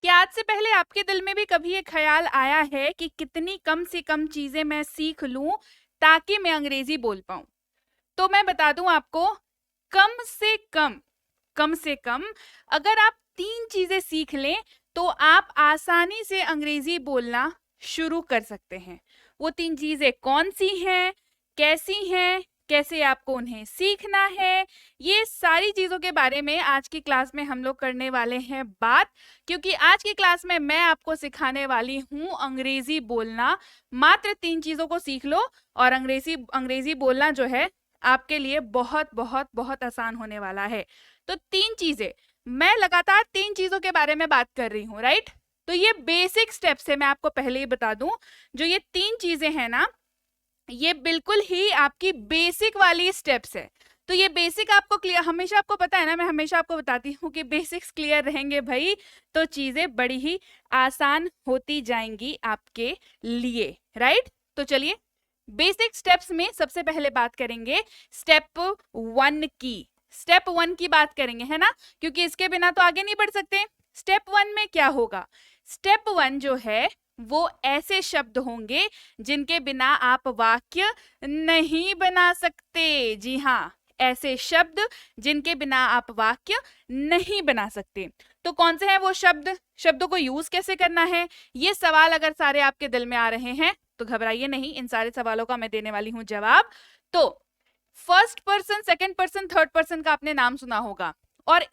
क्या आज से पहले आपके दिल में भी कभी ये ख्याल आया है कि कितनी कम से कम चीजें मैं सीख लूं ताकि मैं अंग्रेजी बोल पाऊं? तो मैं बता दूं आपको, कम से कम अगर आप 3 चीजें सीख लें तो आप आसानी से अंग्रेजी बोलना शुरू कर सकते हैं। वो 3 चीजें कौन सी हैं, कैसी हैं, कैसे आपको उन्हें सीखना है, ये सारी चीजों के बारे में आज की क्लास में हम लोग करने वाले हैं बात। क्योंकि आज की क्लास में मैं आपको सिखाने वाली हूँ अंग्रेजी बोलना। मात्र 3 चीजों को सीख लो और अंग्रेजी अंग्रेजी बोलना जो है आपके लिए बहुत बहुत बहुत आसान होने वाला है। तो 3 चीजें, मैं लगातार 3 चीजों के बारे में बात कर रही हूँ, राइट? तो ये बेसिक स्टेप्स है, मैं आपको पहले ही बता दूं। जो ये 3 चीजें हैं ना, ये बिल्कुल ही आपकी बेसिक वाली स्टेप्स है। तो ये बेसिक आपको क्लियर, हमेशा आपको पता है ना, मैं हमेशा आपको बताती हूँ कि बेसिक्स क्लियर रहेंगे भाई तो चीजें बड़ी ही आसान होती जाएंगी आपके लिए, राइट? तो चलिए बेसिक स्टेप्स में सबसे पहले बात करेंगे स्टेप 1 की। स्टेप 1 की बात करेंगे, है ना, क्योंकि इसके बिना तो आगे नहीं बढ़ सकते। स्टेप 1 में क्या होगा? स्टेप 1 जो है वो ऐसे शब्द होंगे जिनके बिना आप वाक्य नहीं बना सकते। जी हाँ, ऐसे शब्द जिनके बिना आप वाक्य नहीं बना सकते। तो कौन से हैं वो शब्द? शब्दों को यूज कैसे करना है? ये सवाल अगर सारे आपके दिल में आ रहे हैं तो घबराइए नहीं, इन सारे सवालों का मैं देने वाली हूं जवाब। तो first person, second person, third person का आपने नाम सुना होगा, और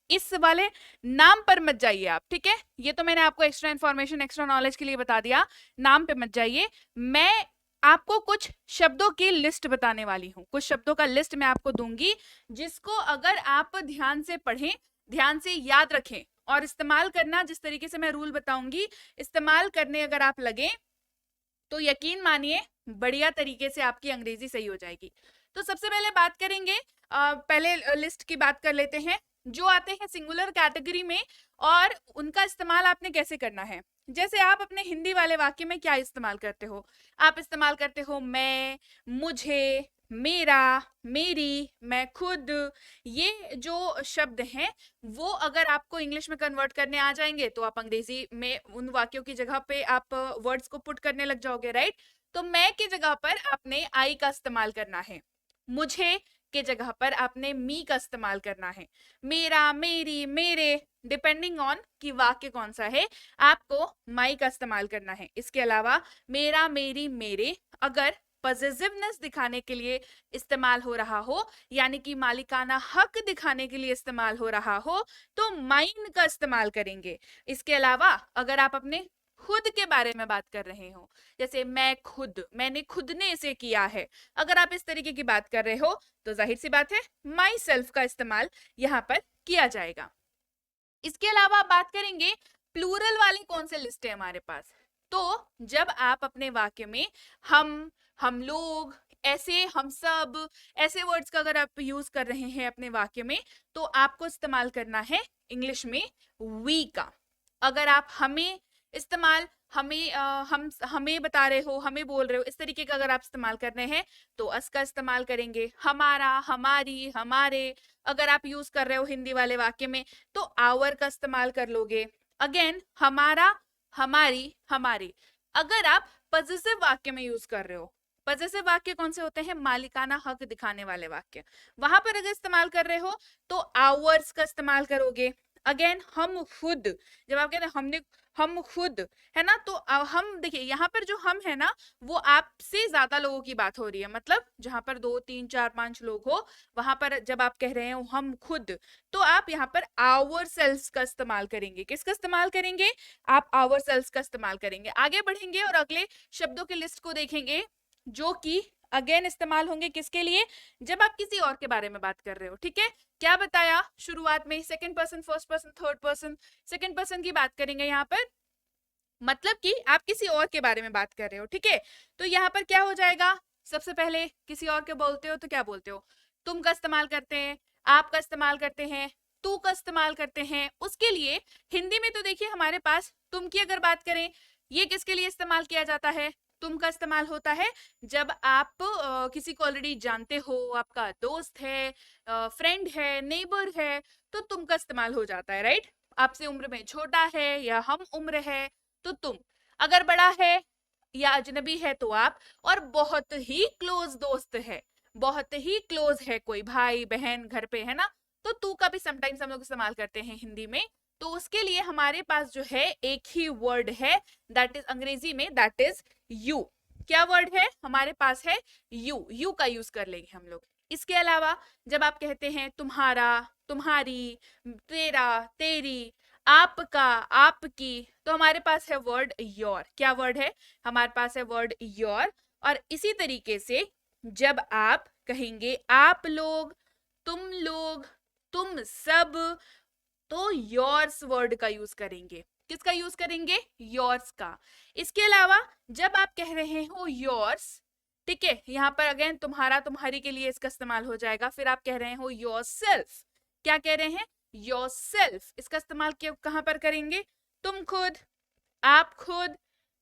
इस वाले नाम पर मत जाइए आप, ठीक है? ये तो मैंने आपको एक्स्ट्रा इन्फॉर्मेशन, एक्स्ट्रा नॉलेज के लिए बता दिया, नाम पे मत जाइए। मैं आपको कुछ शब्दों की लिस्ट बताने वाली हूँ, कुछ शब्दों का लिस्ट मैं आपको दूंगी, जिसको अगर आप ध्यान से पढ़ें, ध्यान से याद रखें और इस्तेमाल करना, जिस तरीके से मैं रूल बताऊंगी इस्तेमाल करने अगर आप लगे तो यकीन मानिए बढ़िया तरीके से आपकी अंग्रेजी सही हो जाएगी। तो सबसे पहले बात करेंगे, पहले लिस्ट की बात कर लेते हैं जो आते हैं सिंगुलर कैटेगरी में, और उनका इस्तेमाल आपने कैसे करना है। जैसे आप अपने हिंदी वाले वाक्य में क्या इस्तेमाल करते हो? आप इस्तेमाल करते हो मैं, मुझे, मेरा, मेरी, मैं खुद। ये जो शब्द हैं वो अगर आपको इंग्लिश में कन्वर्ट करने आ जाएंगे तो आप अंग्रेजी में उन वाक्यों की जगह पे आप वर्ड्स को पुट करने लग जाओगे, राइट? तो मैं की जगह पर आपने आई का इस्तेमाल करना है, मुझे के जगह पर आपने मी का इस्तेमाल करना है, मेरा, मेरी, मेरे, डिपेंडिंग ऑन कि वाक्य कौन सा है आपको माई का इस्तेमाल करना है। इसके अलावा मेरा, मेरी, मेरे अगर पॉजिटिवनेस दिखाने के लिए इस्तेमाल हो रहा हो, यानी कि मालिकाना हक दिखाने के लिए इस्तेमाल हो रहा हो, तो माइन का इस्तेमाल करेंगे। इसके अलावा अगर आप अपने खुद के बारे में बात कर रहे हो, जैसे मैं खुद, मैंने खुद ने इसे किया है, अगर आप इस तरीके की बात कर रहे हो तो जाहिर सी बात है माई सेल्फ का इस्तेमाल यहाँ पर किया जाएगा। इसके अलावा आप बात करेंगे प्लूरल वाली कौन से लिस्ट है हमारे पास। तो जब आप अपने वाक्य में हम लोग, ऐसे, हम सब, ऐसे वर्ड्स का अगर आप यूज कर रहे हैं अपने वाक्य में तो आपको इस्तेमाल करना है इंग्लिश में वी का। अगर आप हमें इस्तेमाल, हमें बता रहे हो, हमें बोल रहे हो, इस तरीके का अगर आप इस्तेमाल कर रहे हैं तो अस का इस्तेमाल करेंगे, हमारा, हमारी, हमारे। अगर आप यूज कर रहे हो हिंदी वाले वाक्य में तो आवर का इस्तेमाल कर लोगे। अगेन हमारा, हमारी, हमारे। अगर आप पॉजिटिव वाक्य में यूज कर रहे हो, पॉजिटिव वाक्य कौन से होते हैं? मालिकाना हक दिखाने वाले वाक्य, वहां पर अगर इस्तेमाल कर रहे हो तो आवर्स का इस्तेमाल करोगे। अगेन हम खुद, जब आप कहते हैं हमने, हम खुद, है ना, तो हम देखिए यहाँ पर जो हम है ना वो आपसे ज्यादा लोगों की बात हो रही है, मतलब जहां पर 2, 3, 4, 5 लोग हो वहां पर जब आप कह रहे हो हम खुद, तो आप यहाँ पर आवर सेल्स का इस्तेमाल करेंगे। किसका इस्तेमाल करेंगे? आप आवर सेल्स का इस्तेमाल करेंगे। आगे बढ़ेंगे और अगले शब्दों की लिस्ट को देखेंगे जो कि अगेन इस्तेमाल होंगे किसके लिए? जब आप किसी और के बारे में बात कर रहे हो, ठीक है? क्या बताया शुरुआत में? Second person, first person, third person. Second person की बात करेंगे यहाँ पर, मतलब कि आप किसी और के बारे में बात कर रहे हो, ठीक है? तो यहाँ पर क्या हो जाएगा? सबसे पहले किसी और के बोलते हो तो क्या बोलते हो? तुम का इस्तेमाल करते हैं, आप का इस्तेमाल करते हैं, तू का इस्तेमाल करते हैं। उसके लिए हिंदी में तो देखिए हमारे पास तुम की अगर बात करें, ये किसके लिए इस्तेमाल किया जाता है? तुम का इस्तेमाल होता है जब आप किसी को ऑलरेडी जानते हो, आपका दोस्त है, फ्रेंड है, नेबर है, तो तुम का इस्तेमाल हो जाता है, राइट? आपसे उम्र में छोटा है या हम उम्र है तो तुम, अगर बड़ा है या अजनबी है तो आप, और बहुत ही क्लोज दोस्त है, बहुत ही क्लोज है कोई भाई बहन घर पे है ना, तो तू का भी समटाइम्स हम लोग इस्तेमाल करते हैं हिंदी में। तो उसके लिए हमारे पास जो है एक ही वर्ड है, दैट इज अंग्रेजी में दैट इज यू। क्या वर्ड है हमारे पास है यू, यू का यूज कर लेंगे हम लोग। इसके अलावा जब आप कहते हैं तुम्हारा, तुम्हारी, तेरा, तेरी, आपका, आपकी, तो हमारे पास है वर्ड योर। क्या वर्ड है हमारे पास है वर्ड योर। और इसी तरीके से जब आप कहेंगे आप लोग, तुम लोग, तुम सब, तो योर्स वर्ड का यूज करेंगे। किसका यूज करेंगे योर्स का। इसके अलावा जब आप कह रहे हो योर्स, ठीक है, यहाँ पर अगेन तुम्हारा तुम्हारी के लिए इसका इस्तेमाल हो जाएगा। फिर आप कह रहे हो योरसेल्फ, क्या कह रहे हैं योरसेल्फ, इसका इस्तेमाल कहां पर करेंगे तुम खुद, आप खुद।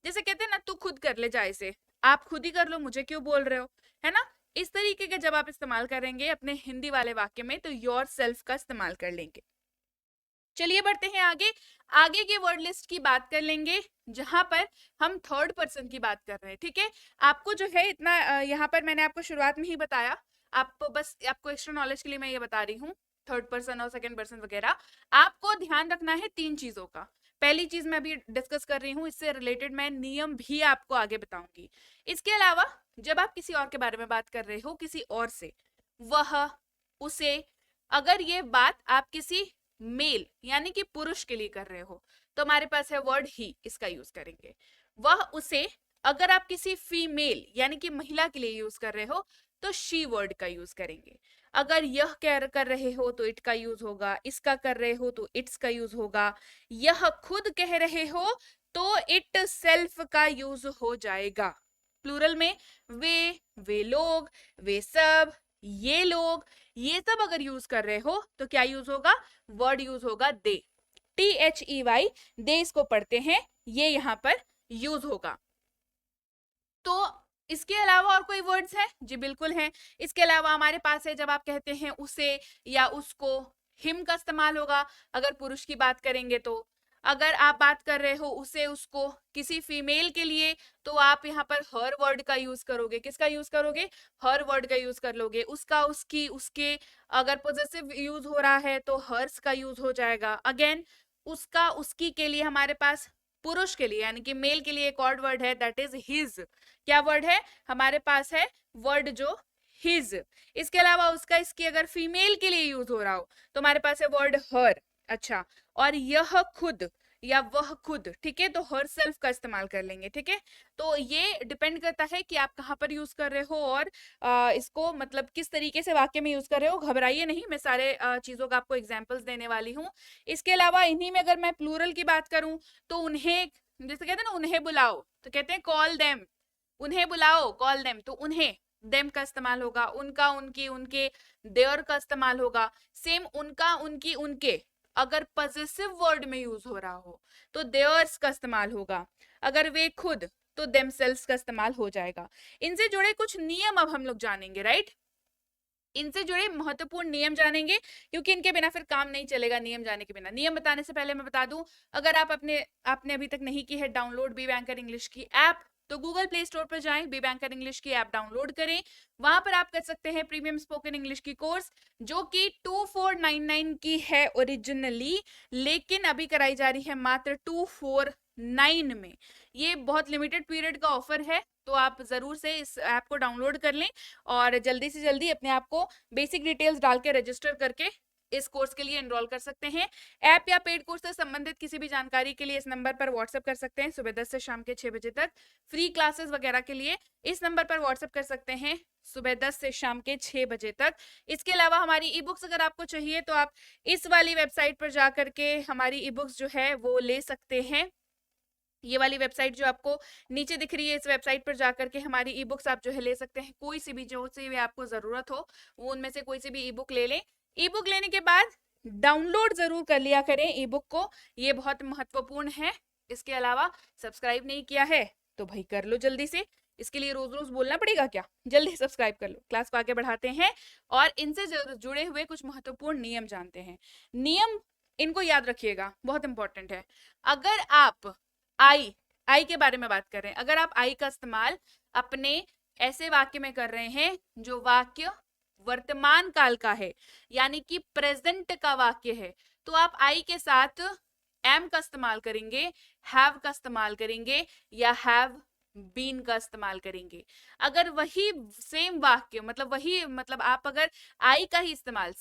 जैसे कहते हैं ना तू खुद कर ले जाए से, आप खुद ही कर लो मुझे क्यों बोल रहे हो, है ना। इस तरीके के जब आप इस्तेमाल करेंगे अपने हिंदी वाले वाक्य में तो योर सेल्फ का इस्तेमाल कर लेंगे। चलिए बढ़ते हैं आगे, आगे के वर्ड लिस्ट की बात कर लेंगे जहां पर हम थर्ड पर्सन की बात कर रहे हैं। ठीक है, आपको जो है इतना यहाँ पर मैंने आपको शुरुआत में ही बताया, आपको बस आपको एक्स्ट्रा नॉलेज के लिए मैं ये बता रही हूँ, थर्ड पर्सन और सेकंड पर्सन वगैरह आपको ध्यान रखना है तीन चीजों का। पहली चीज मैं अभी डिस्कस कर रही हूँ, इससे रिलेटेड मैं नियम भी आपको आगे बताऊंगी। इसके अलावा जब आप किसी और के बारे में बात कर रहे हो, किसी और से, वह, उसे, अगर ये बात आप किसी मेल यानी कि पुरुष के लिए कर रहे हो तो हमारे पास है वर्ड ही, इसका यूज करेंगे। वह, उसे, अगर आप किसी फीमेल यानी कि महिला के लिए यूज कर रहे हो तो शी वर्ड का यूज करेंगे। अगर यह कर रहे हो तो इट का यूज होगा, इसका कर रहे हो तो इट्स का यूज होगा, यह खुद कह रहे हो तो इट सेल्फ का यूज हो जाएगा। प्लूरल में वे लोग, वे सब, ये लोग, ये सब अगर यूज कर रहे हो तो क्या यूज होगा, वर्ड यूज होगा दे, THEY, दे इसको पढ़ते हैं, ये यहां पर यूज होगा। तो इसके अलावा और कोई वर्ड्स है जी, बिल्कुल है। इसके अलावा हमारे पास है जब आप कहते हैं उसे या उसको, हिम का इस्तेमाल होगा अगर पुरुष की बात करेंगे तो। अगर आप बात कर रहे हो उसे उसको किसी फीमेल के लिए तो आप यहाँ पर हर वर्ड का यूज करोगे। किसका यूज करोगे, हर वर्ड का यूज कर लोगे। उसका, उसकी, उसके, अगर पॉजेसिव यूज हो रहा है तो हर्स का यूज हो जाएगा। अगेन उसका, उसकी के लिए हमारे पास पुरुष के लिए यानी कि मेल के लिए एक और वर्ड है दैट इज हिज। क्या वर्ड है हमारे पास है वर्ड जो हिज। इसके अलावा उसका, इसकी अगर फीमेल के लिए यूज हो रहा हो तो हमारे पास है वर्ड हर। अच्छा, और यह खुद या वह खुद, ठीक है, तो हर सेल्फ का इस्तेमाल कर लेंगे। ठीक है, तो ये डिपेंड करता है कि आप कहाँ पर यूज कर रहे हो और इसको मतलब किस तरीके से वाक्य में यूज कर रहे हो। घबराइए नहीं, मैं सारे चीजों का आपको एग्जाम्पल्स देने वाली हूँ। इसके अलावा इन्हीं में अगर मैं प्लूरल की बात करूं तो उन्हें, जैसे कहते हैं ना उन्हें बुलाओ तो कहते हैं कॉल देम, उन्हें बुलाओ कॉल देम, तो उन्हें देम का इस्तेमाल होगा। उनका, उनकी, उनके, देयर का इस्तेमाल होगा। सेम उनका, उनकी, उनके अगर पॉजेसिव वर्ड में यूज हो रहा हो तो देयर्स का इस्तेमाल होगा। अगर वे खुद तो देमसेल्व्स का इस्तेमाल हो जाएगा। इनसे जुड़े कुछ नियम अब हम लोग जानेंगे, राइट। इनसे जुड़े महत्वपूर्ण नियम जानेंगे क्योंकि इनके बिना फिर काम नहीं चलेगा, नियम जाने के बिना। नियम बताने से पहले मैं बता दूं, अगर आप आपने अभी तक नहीं की है डाउनलोड बी बैंकर इंग्लिश की ऐप तो गूगल प्ले स्टोर पर जाएं, बी बैंकर इंग्लिश की ऐप डाउनलोड करें। वहां पर आप कर सकते हैं प्रीमियम स्पोकन इंग्लिश की कोर्स जो कि 2499 की है ओरिजिनली, लेकिन अभी कराई जा रही है मात्र 249 में। ये बहुत लिमिटेड पीरियड का ऑफर है, तो आप जरूर से इस ऐप को डाउनलोड कर लें और जल्दी से जल्दी अपने आप को बेसिक डिटेल्स डाल के रजिस्टर करके इस कोर्स के लिए एनरोल कर सकते हैं। ऐप या पेड कोर्स से संबंधित किसी भी जानकारी के लिए इस नंबर पर व्हाट्सएप कर सकते हैं सुबह 10 से शाम के 6 बजे तक। फ्री क्लासेस वगैरह के लिए इस नंबर पर व्हाट्सएप कर सकते हैं सुबह 10 से शाम के 6 बजे तक। इसके अलावा हमारी ई बुक्स अगर आपको चाहिए तो आप इस वाली वेबसाइट पर जा करके हमारी ई बुक्स जो है वो ले सकते हैं। ये वाली वेबसाइट जो आपको नीचे दिख रही है, इस वेबसाइट पर जाकर के हमारी ई बुक्स आप जो है ले सकते हैं। कोई सी भी, जो सी भी आपको जरूरत हो वो उनमें से कोई सी भी ई बुक ले लें। ई बुक लेने के बाद डाउनलोड जरूर कर लिया करें ई बुक को, ये बहुत महत्वपूर्ण है। इसके अलावा सब्सक्राइब नहीं किया है तो भाई कर लो जल्दी से, इसके लिए रोज रोज बोलना पड़ेगा क्या, जल्दी सब्सक्राइब कर लो। क्लास को आगे बढ़ाते हैं और इनसे जुड़े हुए कुछ महत्वपूर्ण नियम जानते हैं। नियम इनको याद रखिएगा, बहुत इंपॉर्टेंट है। अगर आप आई के बारे में बात कर रहे हैं, अगर आप आई का इस्तेमाल अपने ऐसे वाक्य में कर रहे हैं जो वाक्य वर्तमान काल का है, यानी कि प्रेजेंट का वाक्य है, तो आप आई के साथ एम का इस्तेमाल करेंगे, हैव का इस्तेमाल करेंगे या हैव बीन का इस्तेमाल करेंगे। अगर वही सेम वाक्य मतलब आप अगर आई का ही इस्तेमाल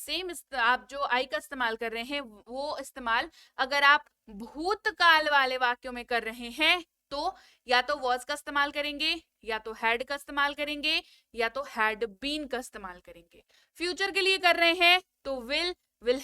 आप जो आई का इस्तेमाल कर रहे हैं वो इस्तेमाल अगर आप भूतकाल वाले वाक्यों में कर रहे हैं तो या तो वॉज का इस्तेमाल करेंगे, या तो हैड का इस्तेमाल करेंगे, या तो हैड बीन का इस्तेमाल करेंगे। फ्यूचर के लिए कर रहे हैं तो विल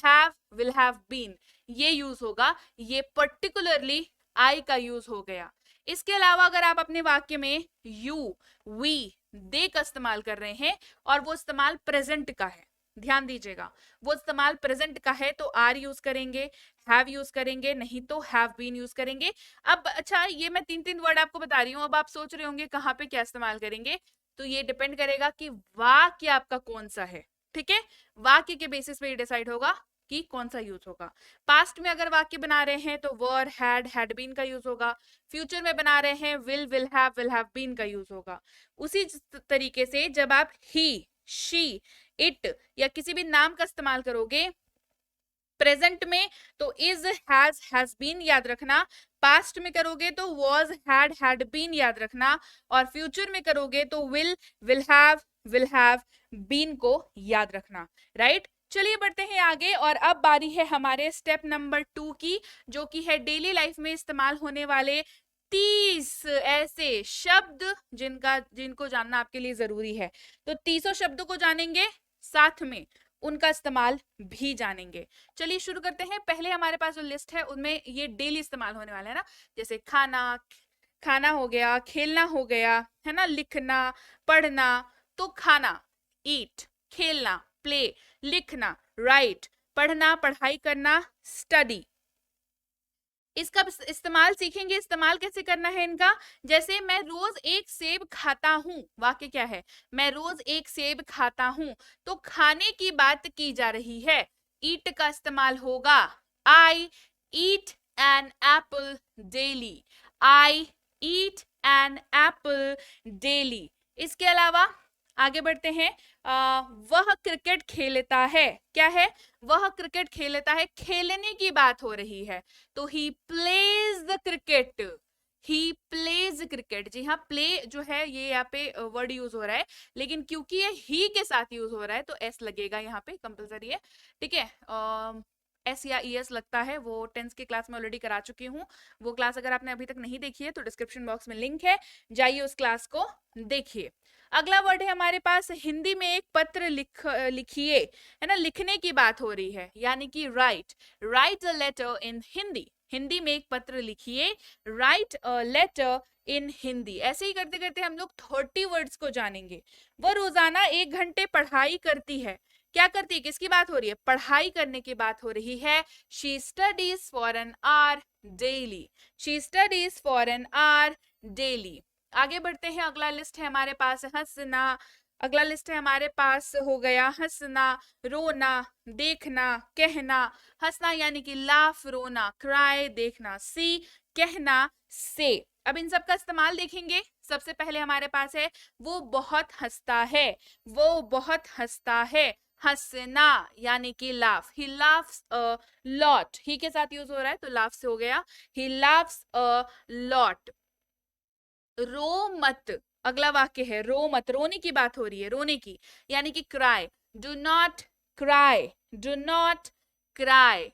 हैव बीन ये यूज होगा, ये पर्टिकुलरली आई का यूज हो गया। इसके अलावा अगर आप अपने वाक्य में यू, वी, दे का इस्तेमाल कर रहे हैं और वो इस्तेमाल प्रेजेंट का है, ध्यान दीजिएगा, वो इस्तेमाल प्रेजेंट का है तो आर यूज करेंगे, हैव यूज करेंगे, नहीं तो हैव बीन यूज करेंगे। अब अच्छा, ये मैं 3 वर्ड आपको बता रही हूँ, अब आप सोच रहे होंगे कहाँ पे क्या इस्तेमाल करेंगे, तो ये डिपेंड करेगा कि वाक्य आपका कौन सा है। ठीक है, वाक्य के बेसिस पे ये डिसाइड होगा कि कौन सा यूज होगा। पास्ट में अगर वाक्य बना रहे हैं तो वर, हैड बीन का यूज होगा। फ्यूचर में बना रहे हैं विल हैव बीन का यूज होगा। उसी तरीके से जब आप ही, शी, इट या किसी भी नाम का इस्तेमाल करोगे प्रेजेंट में तो इज, हैज बीन याद रखना, पास्ट में करोगे तो वॉज, हैड बीन याद रखना, और फ्यूचर में करोगे तो विल हैव बीन को याद रखना। राइट, चलिए बढ़ते हैं आगे और अब बारी है हमारे स्टेप नंबर 2 की, जो कि है डेली लाइफ में इस्तेमाल होने वाले 30 ऐसे शब्द जिनको जानना आपके लिए जरूरी है। तो 30 शब्दों को जानेंगे, साथ में उनका इस्तेमाल भी जानेंगे। चलिए शुरू करते हैं। पहले हमारे पास जो लिस्ट है उनमें ये डेली इस्तेमाल होने वाला है ना, जैसे खाना हो गया, खेलना हो गया, है ना, लिखना, पढ़ना। तो खाना ईट, खेलना प्ले, लिखना राइट, पढ़ना पढ़ाई करना स्टडी। इसका इस्तेमाल सीखेंगे, इस्तेमाल कैसे करना है इनका। जैसे मैं रोज एक सेब खाता हूं, वाक्य क्या है, मैं रोज एक सेब खाता हूं, तो खाने की बात की जा रही है, ईट का इस्तेमाल होगा। I eat an apple daily, I eat an apple daily. इसके अलावा आगे बढ़ते हैं। वह क्रिकेट खेलता है, क्या है, वह क्रिकेट खेलता है, खेलने की बात हो रही है, तो he plays the cricket, he plays cricket. जी हाँ, प्ले जो है ये यहाँ पे वर्ड यूज हो रहा है, लेकिन क्योंकि ये ही के साथ यूज हो रहा है तो एस लगेगा यहाँ पे, कंपलसरी है। ठीक है, एस या ई एस लगता है, वो टेंस की क्लास में ऑलरेडी करा चुकी हूँ। वो क्लास अगर आपने अभी तक नहीं देखी है तो डिस्क्रिप्शन बॉक्स में लिंक है, जाइए उस क्लास को देखिए। अगला वर्ड है हमारे पास, हिंदी में एक पत्र लिखिए, है ना, लिखने की बात हो रही है, यानी कि राइट अ लेटर इन हिंदी, हिंदी में एक पत्र लिखिए, राइट अ लेटर इन हिंदी। ऐसे ही करते करते हम लोग 30 वर्ड्स को जानेंगे। वह रोजाना 1 घंटे पढ़ाई करती है, क्या करती है, किसकी बात हो रही है, पढ़ाई करने की बात हो रही है। She studies for an hour daily, she studies for an hour daily. आगे बढ़ते हैं, अगला लिस्ट है हमारे पास हंसना, अगला लिस्ट है हमारे पास हो गया हंसना, रोना, देखना, कहना। हंसना यानी कि लाफ, रोना क्राई, देखना सी, कहना से। अब इन सब का इस्तेमाल देखेंगे। सबसे पहले हमारे पास है वो बहुत हंसता है, वो बहुत हंसता है, हंसना यानी कि laugh, he laughs a lot, he के साथ यूज हो रहा है तो लाफ से हो गया, ही लाफ्स अ लॉट। रो मत, अगला वाक्य है रो मत, रोने की बात हो रही है, रोने की यानी कि cry, do not cry, do not cry.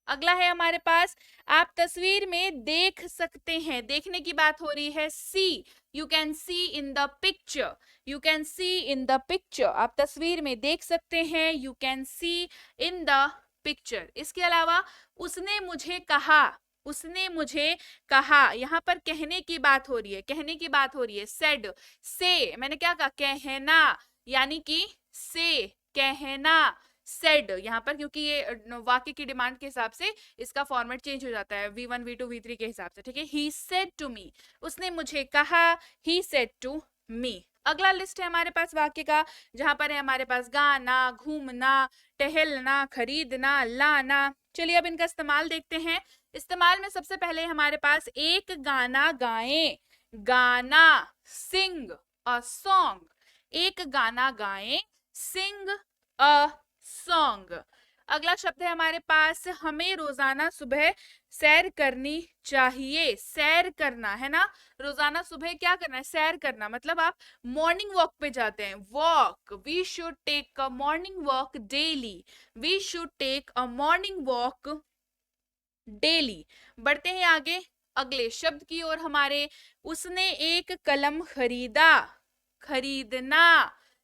अगला है हमारे पास, आप तस्वीर में देख सकते हैं, देखने की बात हो रही है, see, you can see in the picture, you can see in the picture, आप तस्वीर में देख सकते हैं, you can see in the picture. इसके अलावा उसने मुझे कहा, उसने मुझे कहा, यहाँ पर कहने की बात हो रही है, कहने की बात हो रही है, सेड, से मैंने क्या कहा, कहना, यानी कि से, कहना, सेड। यहाँ पर क्योंकि ये वाक्य की डिमांड के हिसाब से इसका फॉर्मेट चेंज हो जाता है V1 V2 V3 के हिसाब से। ठीक है, ही सेड टू मी, उसने मुझे कहा, ही सेड टू मी। अगला लिस्ट है हमारे पास वाक्य का, जहां पर है हमारे पास गाना, घूमना, टहलना, खरीदना, लाना, चलिए अब इनका इस्तेमाल देखते हैं। इस्तेमाल में सबसे पहले हमारे पास एक गाना गाएं, गाना, सिंग अ सॉन्ग, एक गाना गाएं, सिंग अ सॉन्ग। अगला शब्द है हमारे पास हमें रोजाना सुबह सैर करनी चाहिए, सैर करना है ना, रोजाना सुबह क्या करना है, सैर करना, मतलब आप मॉर्निंग वॉक पे जाते हैं, walk, we should take a morning walk daily, we should take a morning walk daily. बढ़ते हैं आगे अगले शब्द की ओर हमारे, उसने एक कलम खरीदा, खरीदना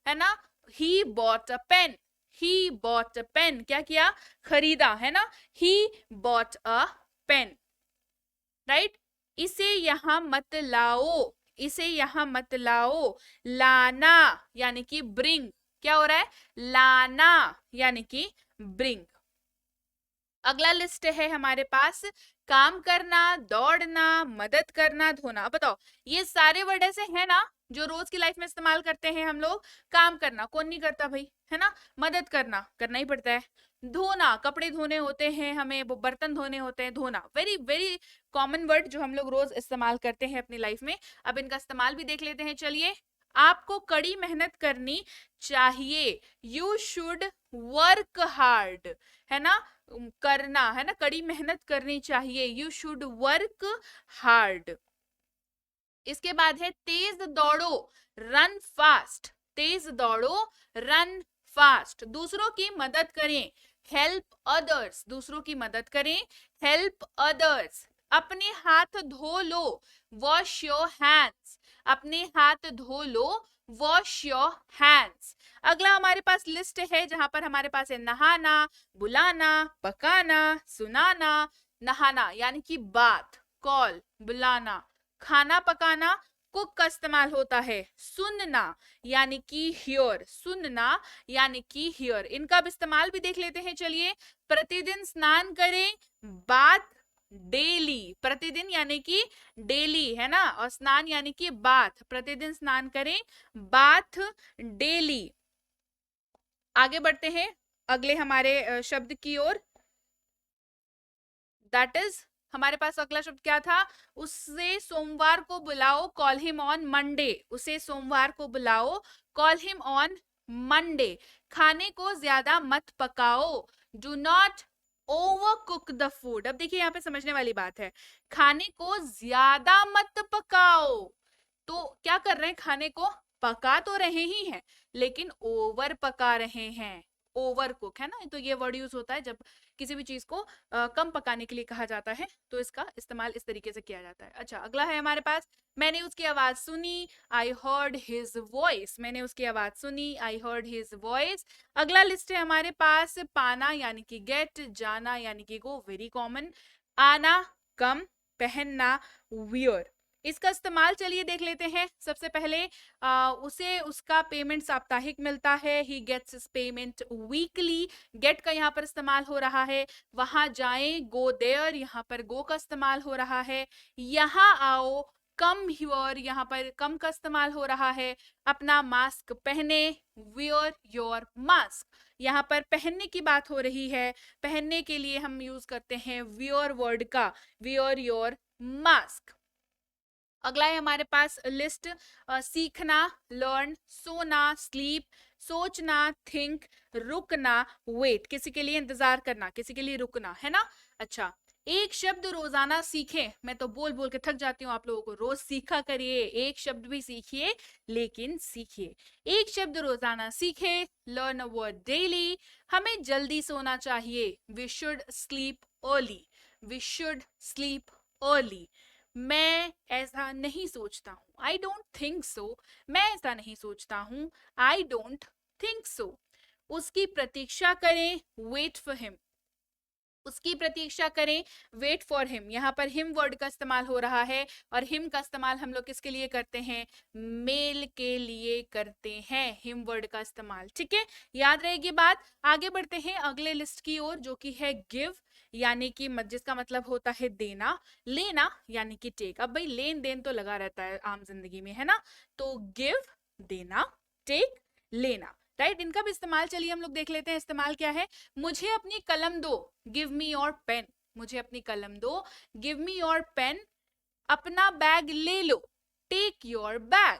है ना, he bought a pen, he bought a pen, क्या किया, खरीदा है ना, he bought a pen, right. इसे यहां मत लाओ, इसे यहां मत लाओ, लाना यानी कि ब्रिंग, क्या हो रहा है, लाना यानी कि ब्रिंग। अगला लिस्ट है हमारे पास काम करना, दौड़ना, मदद करना, धोना। अब बताओ ये सारे वर्ड ऐसे हैं ना जो रोज की लाइफ में इस्तेमाल करते हैं हम लोग। काम करना कौन नहीं करता भाई, है ना, मदद करना करना ही पड़ता है, धोना कपड़े धोने होते हैं हमें, वो बर्तन धोने होते हैं, धोना वेरी वेरी कॉमन वर्ड जो हम लोग रोज इस्तेमाल करते हैं अपनी लाइफ में। अब इनका इस्तेमाल भी देख लेते हैं। चलिए, आपको कड़ी मेहनत करनी चाहिए, यू शुड वर्क हार्ड, है ना, करना है ना, कड़ी मेहनत करनी चाहिए, यू शुड वर्क हार्ड। इसके बाद है तेज दौड़ो, रन फास्ट, तेज दौड़ो, रन फास्ट। दूसरों की मदद करें, हेल्प अदर्स, दूसरों की मदद करें, हेल्प अदर्स। अपने हाथ धो लो, वॉश योर हैंड्स, अपने हाथ धो लो, वॉश योर हैंड्स। अगला हमारे पास लिस्ट है जहां पर हमारे पास है नहाना, बुलाना, पकाना, सुनाना। नहाना यानी कि बात, कॉल, बुलाना, खाना पकाना, कुक का इस्तेमाल होता है, सुनना यानी कि हियर, सुनना यानी कि हियर। इनका भी इस्तेमाल भी देख लेते हैं। चलिए, प्रतिदिन स्नान करें, बात डेली, प्रतिदिन यानी कि डेली है ना, और स्नान यानी कि बाथ, प्रतिदिन स्नान करें, बाथ डेली। आगे बढ़ते हैं अगले हमारे शब्द की ओर, दैट इज हमारे पास अगला शब्द क्या था, उसे सोमवार को बुलाओ, कॉल हिम ऑन मंडे, उसे सोमवार को बुलाओ, कॉल हिम ऑन मंडे। खाने को ज्यादा मत पकाओ, do not over cook the food. अब देखिए यहाँ पे समझने वाली बात है, खाने को ज्यादा मत पकाओ, तो क्या कर रहे हैं, खाने को पका तो रहे ही हैं लेकिन ओवर पका रहे हैं, ओवर कुक है ना, तो ये वर्ड यूज होता है जब किसी भी चीज को कम पकाने के लिए कहा जाता है, तो इसका इस्तेमाल इस तरीके से किया जाता है। अच्छा, अगला है हमारे पास, मैंने उसकी आवाज सुनी, आई हर्ड हिज वॉइस, मैंने उसकी आवाज सुनी, आई हर्ड हिज वॉइस। अगला लिस्ट है हमारे पास, पाना यानी कि गेट, जाना यानी कि गो, वेरी कॉमन, आना, कम, पहनना, वियर। इसका इस्तेमाल चलिए देख लेते हैं। सबसे पहले उसे उसका पेमेंट साप्ताहिक मिलता है, he gets his payment weekly, get का यहाँ पर इस्तेमाल हो रहा है। वहां जाएं, गो देयर, यहाँ पर गो का इस्तेमाल हो रहा है। यहाँ आओ, कम हियर, यहाँ पर कम का इस्तेमाल हो रहा है। अपना मास्क पहने, वियर योर मास्क, यहाँ पर पहनने की बात हो रही है, पहनने के लिए हम यूज करते हैं वियर वर्ड का, वियर योर मास्क। अगला है हमारे पास लिस्ट, सीखना, लर्न, सोना, स्लीप, सोचना, थिंक, रुकना, वेट, किसी के लिए इंतजार करना, किसी के लिए रुकना, है ना। अच्छा, एक शब्द रोजाना सीखें, मैं तो बोल बोल के थक जाती हूँ आप लोगों को, रोज सीखा करिए, एक शब्द भी सीखिए लेकिन सीखिए, एक शब्द रोजाना सीखे, लर्न अ वर्ड डेली। हमें जल्दी सोना चाहिए, we should sleep early, we should sleep early. मैं ऐसा नहीं सोचता हूँ, आई डोंट थिंक सो, मैं ऐसा नहीं सोचता हूँ, आई डोंट थिंक सो। उसकी प्रतीक्षा करें, वेट फॉर हिम, उसकी प्रतीक्षा करें, वेट फॉर हिम। यहाँ पर हिम वर्ड का इस्तेमाल हो रहा है, और हिम का इस्तेमाल हम लोग किसके लिए करते हैं, मेल के लिए करते हैं, हिम वर्ड का इस्तेमाल, ठीक है, याद रहेगी बात। आगे बढ़ते हैं अगले लिस्ट की ओर जो कि है गिव, यानी कि जिसका मतलब होता है देना, लेना यानी कि टेक। अब भाई लेन देन तो लगा रहता है आम जिंदगी में, है ना, तो गिव देना, टेक लेना। राइट। इनका भी इस्तेमाल चलिए हम लोग देख लेते हैं। इस्तेमाल क्या है? मुझे अपनी कलम दो, गिव मी योर पेन। मुझे अपनी कलम दो, गिव मी योर पेन। अपना बैग ले लो, टेक योर बैग।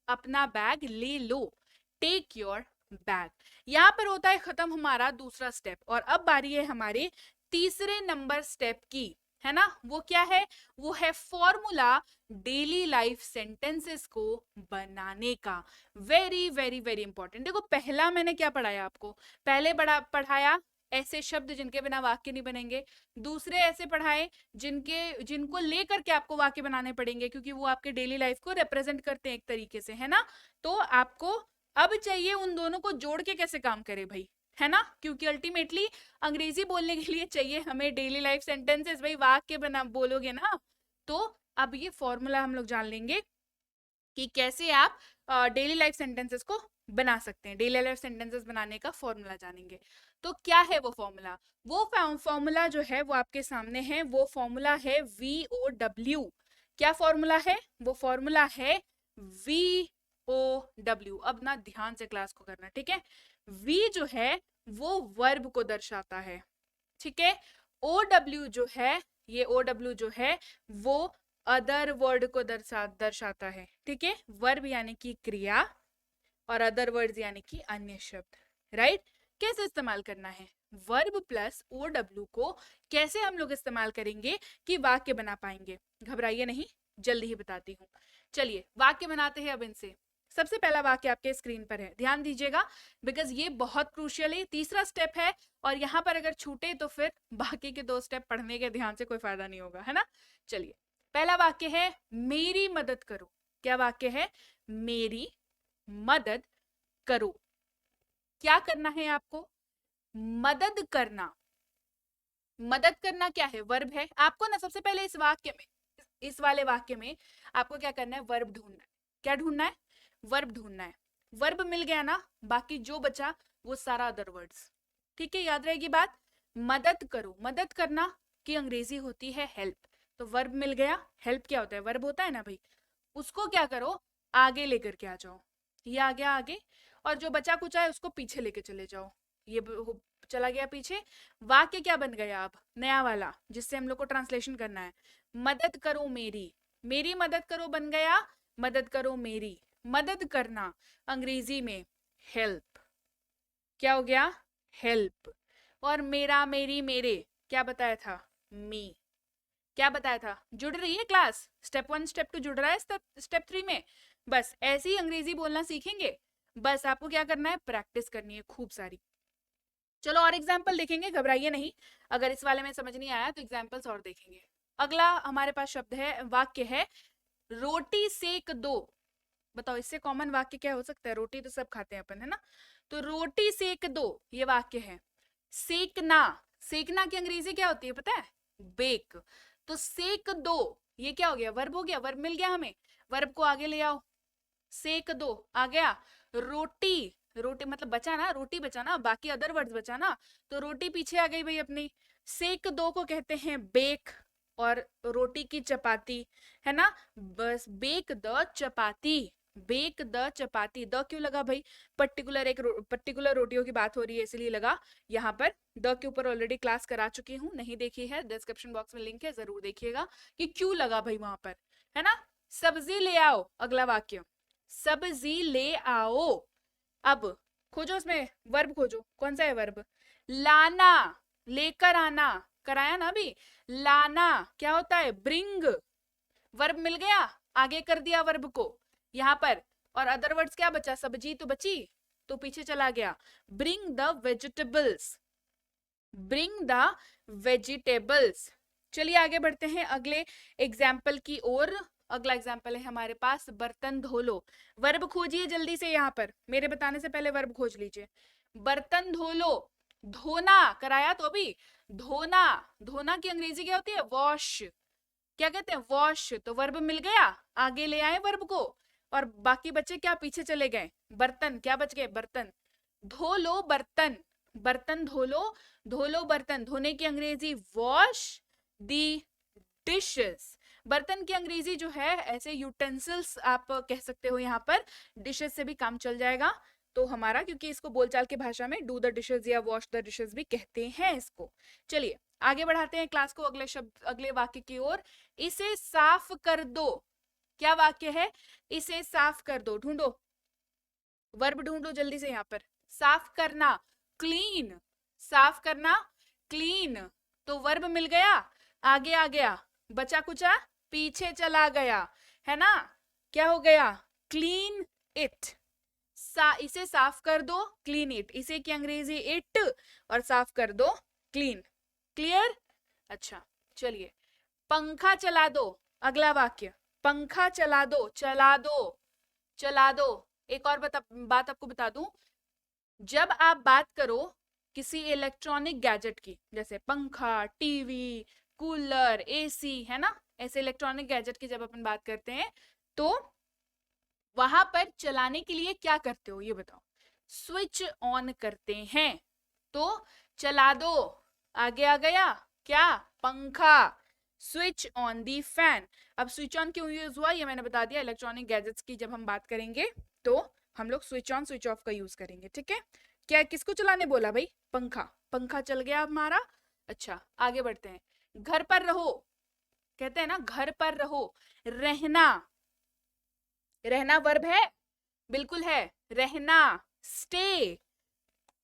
अपना बैग ले लो, टेक योर बैग। यहां पर होता है खत्म हमारा दूसरा स्टेप, और अब बारी है हमारे तीसरे नंबर स्टेप की, है ना। वो क्या है? वो है फॉर्मूला डेली लाइफ सेंटेंसेस को बनाने का। Very very very important. देखो पहला मैंने क्या पढ़ाया आपको? पहले पढ़ाया ऐसे शब्द जिनके बिना वाक्य नहीं बनेंगे। दूसरे ऐसे पढ़ाए जिनको लेकर के आपको वाक्य बनाने पड़ेंगे, क्योंकि वो आपके डेली लाइफ को रिप्रेजेंट करते हैं एक तरीके से, है ना। तो आपको अब चाहिए उन दोनों को जोड़ के कैसे काम करे भाई, है ना, क्योंकि अल्टीमेटली अंग्रेजी बोलने के लिए चाहिए हमें डेली लाइफ सेंटेंसेस। भाई वाक्य बना बोलोगे ना, तो अब ये फॉर्मूला हम लोग जान लेंगे कि कैसे आप डेली लाइफ सेंटेंसेस को बना सकते हैं। डेली लाइफ सेंटेंसेस बनाने का फॉर्मूला जानेंगे। तो क्या है वो फॉर्मूला? वो फॉर्मूला जो है वो आपके सामने है। वो फॉर्मूला है VOW। क्या फॉर्मूला है? वो फॉर्मूला है VOW। अब ना ध्यान से क्लास को करना, ठीक है। V जो है वो वर्ब को दर्शाता है, ठीक है। OW जो है, ये OW जो है वो अदर वर्ड को दर्शाता है, ठीक है। वर्ब यानी कि क्रिया और अदर वर्ड्स यानी कि अन्य शब्द, राइट। कैसे इस्तेमाल करना है वर्ब प्लस OW को? कैसे हम लोग इस्तेमाल करेंगे कि वाक्य बना पाएंगे? घबराइए नहीं, जल्दी ही बताती हूँ। चलिए वाक्य बनाते हैं अब इनसे। सबसे पहला वाक्य आपके स्क्रीन पर है, ध्यान दीजिएगा, बिकॉज ये बहुत क्रूशियल है, तीसरा स्टेप है, और यहाँ पर अगर छूटे तो फिर बाकी के दो स्टेप पढ़ने के ध्यान से कोई फायदा नहीं होगा, है ना। चलिए पहला वाक्य है मेरी मदद करो। क्या वाक्य है? मेरी मदद करो। क्या करना है आपको? मदद करना। मदद करना क्या है? वर्ब है। आपको ना सबसे पहले इस वाक्य में, इस वाले वाक्य में आपको क्या करना है? वर्ब ढूंढना है। क्या ढूंढना है? वर्ब ढूंढना है। वर्ब मिल गया ना, बाकी जो बचा वो सारा अदर वर्ड्स, ठीक है। याद रहेगी बात। मदद करो, मदद करना की अंग्रेजी होती है हेल्प। तो वर्ब मिल गया। हेल्प क्या होता है? वर्ब होता है ना भाई। उसको क्या करो? आगे लेकर के आ जाओ। ये आ गया आगे, और जो बचा कुचा है उसको पीछे लेके चले जाओ। ये चला गया पीछे। वाक्य क्या बन गया अब? नया वाला, जिससे हम लोग को ट्रांसलेशन करना है। मदद करो मेरी, मेरी मदद करो बन गया मदद करो मेरी। मदद करना अंग्रेजी में हेल्प। क्या हो गया? हेल्प। और मेरा, मेरी, मेरे क्या बताया था? मी। क्या बताया था? जुड़ रही है क्लास? स्टेप 1 स्टेप 2 जुड़ रहा है स्टेप 3 में। बस ऐसे ही अंग्रेजी बोलना सीखेंगे। बस आपको क्या करना है? प्रैक्टिस करनी है खूब सारी। चलो और एग्जाम्पल देखेंगे, घबराइए नहीं। अगर इस वाले में समझ नहीं आया तो एग्जाम्पल्स और देखेंगे। अगला हमारे पास शब्द है, वाक्य है रोटी सेक दो। बताओ इससे कॉमन वाक्य क्या हो सकता है? रोटी तो सब खाते हैं अपन, है ना। तो रोटी सेक दो ये वाक्य है। सेकना, सेकना की अंग्रेजी क्या होती है पता है? बेक। तो सेक दो ये क्या हो गया? वर्ब हो गया। वर्ब मिल गया हमें, वर्ब को आगे ले आओ। सेक दो आ गया। रोटी, रोटी मतलब बचा ना, रोटी बचा ना, बाकी अदर वर्ड्स बचा ना, तो रोटी पीछे आ गई भाई अपनी। सेक दो को कहते हैं बेक, और रोटी की चपाती, है ना। बस bake the chapati, bake the chapati. The क्यों लगा भाई? पर्टिकुलर एक पर्टिकुलर रोटियों की बात हो रही है इसलिए लगा। यहाँ पर द के ऊपर ऑलरेडी क्लास करा चुकी हूँ, नहीं देखी है डिस्क्रिप्शन बॉक्स में लिंक है, जरूर देखिएगा कि क्यों लगा भाई वहां पर, है ना। सब्जी ले आओ, अगला वाक्य, सब्जी ले आओ। अब खोजो उसमें वर्ब, खोजो कौन सा है वर्ब? लाना, लेकर आना, कराया ना अभी। लाना क्या होता है? ब्रिंग। वर्ब मिल गया, आगे कर दिया वर्ब को यहाँ पर। और अदर वर्ड्स क्या बचा? सब्जी तो बची, तो पीछे चला गया। Bring the vegetables, bring the vegetables. चलिए आगे बढ़ते हैं अगले एग्जाम्पल की ओर। अगला एग्जाम्पल है हमारे पास बर्तन धो लो। वर्ब खोजिए जल्दी से, यहाँ पर मेरे बताने से पहले वर्ब खोज लीजिए। बर्तन धो लो, धोना कराया तो अभी। धोना, धोना की अंग्रेजी क्या होती है? वॉश। क्या कहते हैं? वॉश। तो वर्ब मिल गया, आगे ले आए वर्ब को, और बाकी बच्चे क्या? पीछे चले गए। बर्तन क्या बच गए? बर्तन। धो लो बर्तन, बर्तन धो लो, धो लो बर्तन। धोने की अंग्रेजी वॉश दी डिशेस। बर्तन की अंग्रेजी जो है ऐसे यूटेंसिल्स आप कह सकते हो यहाँ पर, डिशेस से भी काम चल जाएगा। तो हमारा, क्योंकि इसको बोलचाल की भाषा में डू द डिशेज या वॉश द डिशेज भी कहते हैं इसको। चलिए आगे बढ़ाते हैं क्लास को अगले शब्द, अगले वाक्य की ओर। इसे साफ कर दो। क्या वाक्य है? इसे साफ कर दो। ढूंढो, वर्ब ढूंढो जल्दी से। यहाँ पर साफ करना, क्लीन। साफ करना, क्लीन। तो वर्ब मिल गया, आगे आ गया, बचा कुचा पीछे चला गया, है ना? क्या हो गया? Clean it. इसे साफ कर दो, क्लीन इट। इसे की अंग्रेजी इट, और साफ कर दो क्लीन। क्लियर? अच्छा चलिए, पंखा चला दो। अगला वाक्य, पंखा चला दो, चला दो, चला दो। एक और बात आपको बता दूं, जब आप बात करो किसी इलेक्ट्रॉनिक गैजेट की, जैसे पंखा, टीवी, कूलर, एसी, है ना, ऐसे इलेक्ट्रॉनिक गैजेट की जब अपन बात करते हैं तो वहां पर चलाने के लिए क्या करते हो ये बताओ? स्विच ऑन करते हैं। तो चला दो, आगे आ गया क्या? पंखा। Switch on the fan. अब स्विच ऑन क्यों यूज हुआ ये मैंने बता दिया। इलेक्ट्रॉनिक गैजेट्स की जब हम बात करेंगे तो हम लोग स्विच ऑन स्विच ऑफ का यूज करेंगे, ठीक है? क्या किसको चलाने बोला भाई? पंखा। पंखा चल गया हमारा। अच्छा आगे बढ़ते हैं। घर पर रहो, कहते हैं ना घर पर रहो। रहना, रहना वर्ब है? बिल्कुल है, रहना। स्टे,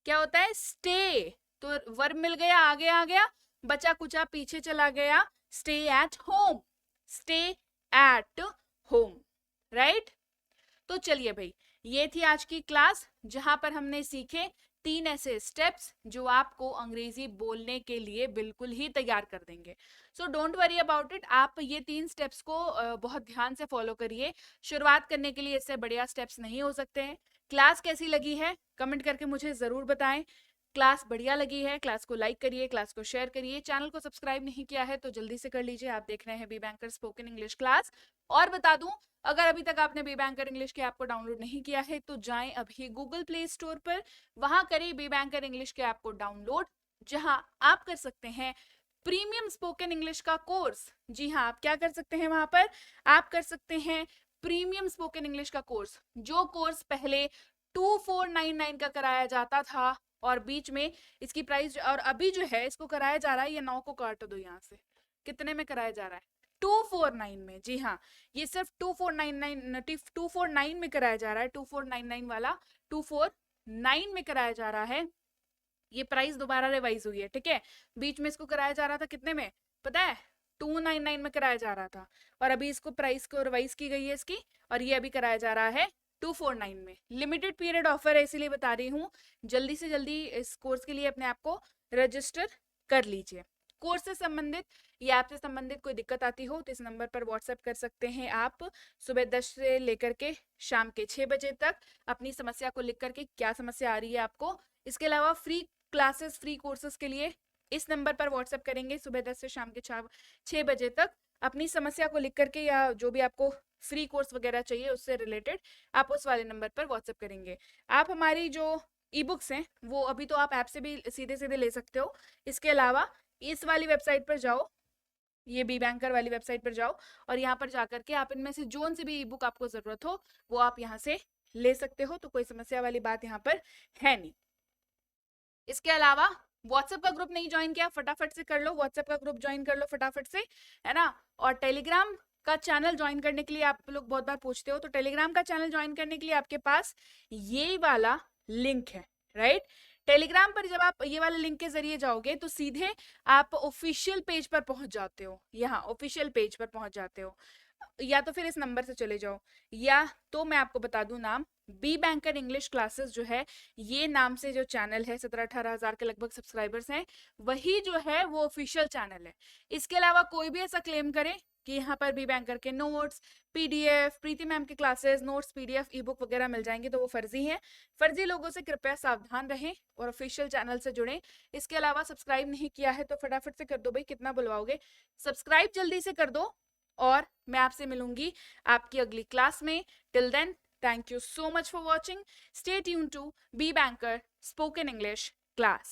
क्या होता है? स्टे। तो वर्ब मिल गया, आगे आ गया, बचा कुचा पीछे चला गया। Stay at home, stay at home, right? तो चलिए भाई, ये थी आज की क्लास जहां पर हमने सीखे 3 ऐसे स्टेप्स जो आपको अंग्रेजी बोलने के लिए बिल्कुल ही तैयार कर देंगे। So don't worry about it. आप ये 3 स्टेप्स को बहुत ध्यान से फॉलो करिए। शुरुआत करने के लिए इससे बढ़िया स्टेप्स नहीं हो सकते हैं। क्लास कैसी लगी है कमेंट करके मुझे जरूर बताएं। क्लास बढ़िया लगी है, क्लास को लाइक करिए, क्लास को शेयर करिए। चैनल को सब्सक्राइब नहीं किया है तो जल्दी से कर लीजिए। आप देख रहे हैं B Banker spoken English class. और बता दूं, अगर अभी तक आपने बी बैंकर इंग्लिश के ऐप को डाउनलोड नहीं किया है तो जाएं अभी गूगल प्ले स्टोर पर, वहां करें बी बैंकर इंग्लिश के ऐप को डाउनलोड, जहां आप कर सकते हैं प्रीमियम स्पोकन इंग्लिश का कोर्स। जी हाँ, आप क्या कर सकते हैं वहां पर? आप कर सकते हैं प्रीमियम स्पोकन इंग्लिश का कोर्स। जो कोर्स पहले 2499 का कराया जाता था और बीच में इसकी प्राइस, और अभी जो है इसको कराया जा रहा है, ये 9 को काट दो यहाँ से, कितने में कराया जा रहा है? 249 में। जी हाँ, ये सिर्फ 2499 में कराया जा रहा है। 2499 वाला 249 में कराया जा रहा है। ये प्राइस दोबारा रिवाइज हुई है, ठीक है? बीच में इसको कराया जा रहा था कितने में पता है? 299 में कराया जा रहा था, और अभी इसको प्राइस को रिवाइज की गई है इसकी, और ये अभी कराया जा रहा है 249 में। लिमिटेड पीरियड ऑफर है इसीलिए बता रही हूँ, जल्दी से जल्दी इस कोर्स के लिए अपने आप को रजिस्टर कर लीजिए। कोर्स से संबंधित या ऐप से संबंधित कोई दिक्कत आती हो तो इस नंबर पर व्हाट्सएप कर सकते हैं आप। सुबह 10 से लेकर के शाम के 6 बजे तक अपनी समस्या को लिख करके, क्या समस्या आ रही है आपको। इसके अलावा फ्री क्लासेस, फ्री कोर्सेज के लिए इस नंबर पर व्हाट्सएप करेंगे सुबह 10 से शाम के 6 बजे तक। अपनी समस्या को लिख करके या जो भी आपको फ्री कोर्स वगैरह चाहिए उससे रिलेटेड आप उस वाले नंबर पर व्हाट्सएप करेंगे। आप हमारी जो ई बुक्स हैं वो अभी तो आप ऐप से भी सीधे सीधे ले सकते हो। इसके अलावा इस वाली वेबसाइट पर जाओ, ये बी बैंकर वाली वेबसाइट पर जाओ, और यहाँ पर जाकर के आप इनमें से जोन सी भी ई बुक आपको जरूरत हो वो आप यहाँ से ले सकते हो। तो कोई समस्या वाली बात यहाँ पर है नहीं। इसके अलावा व्हाट्सएप का ग्रुप नहीं ज्वाइन किया, फटाफट से कर लो। व्हाट्सएप का ग्रुप ज्वाइन कर लो फटाफट से, है ना? और टेलीग्राम का चैनल ज्वाइन करने के लिए आप लोग बहुत बार पूछते हो, तो टेलीग्राम का चैनल ज्वाइन करने के लिए आपके पास ये वाला लिंक है, राइट? टेलीग्राम पर जब आप ये वाले लिंक के जरिए जाओगे तो सीधे आप ऑफिशियल पेज पर पहुंच जाते हो। यहाँ ऑफिशियल पेज पर पहुंच जाते हो, या तो फिर इस नंबर से चले जाओ, या तो मैं आपको बता दूं नाम, बी बैंकर इंग्लिश क्लासेस जो है, ये नाम से जो चैनल है, 17-18 हजार के लगभग सब्सक्राइबर्स हैं, वही जो है वो ऑफिशियल चैनल है। इसके अलावा कोई भी ऐसा क्लेम करे कि यहाँ पर बी बैंकर के नोट्स, पीडीएफ, प्रीति मैम के क्लासेस नोट्स, पीडीएफ, ई बुक वगैरह मिल जाएंगे, तो वो फर्जी है। फर्जी लोगों से कृपया सावधान रहें और ऑफिशियल चैनल से जुड़ें। इसके अलावा सब्सक्राइब नहीं किया है तो फटाफट से कर दो भाई, कितना बुलवाओगे। सब्सक्राइब जल्दी से कर दो, और मैं आपसे मिलूंगी आपकी अगली क्लास में। Till then, thank you so much for watching. Stay tuned to Be Banker Spoken English class.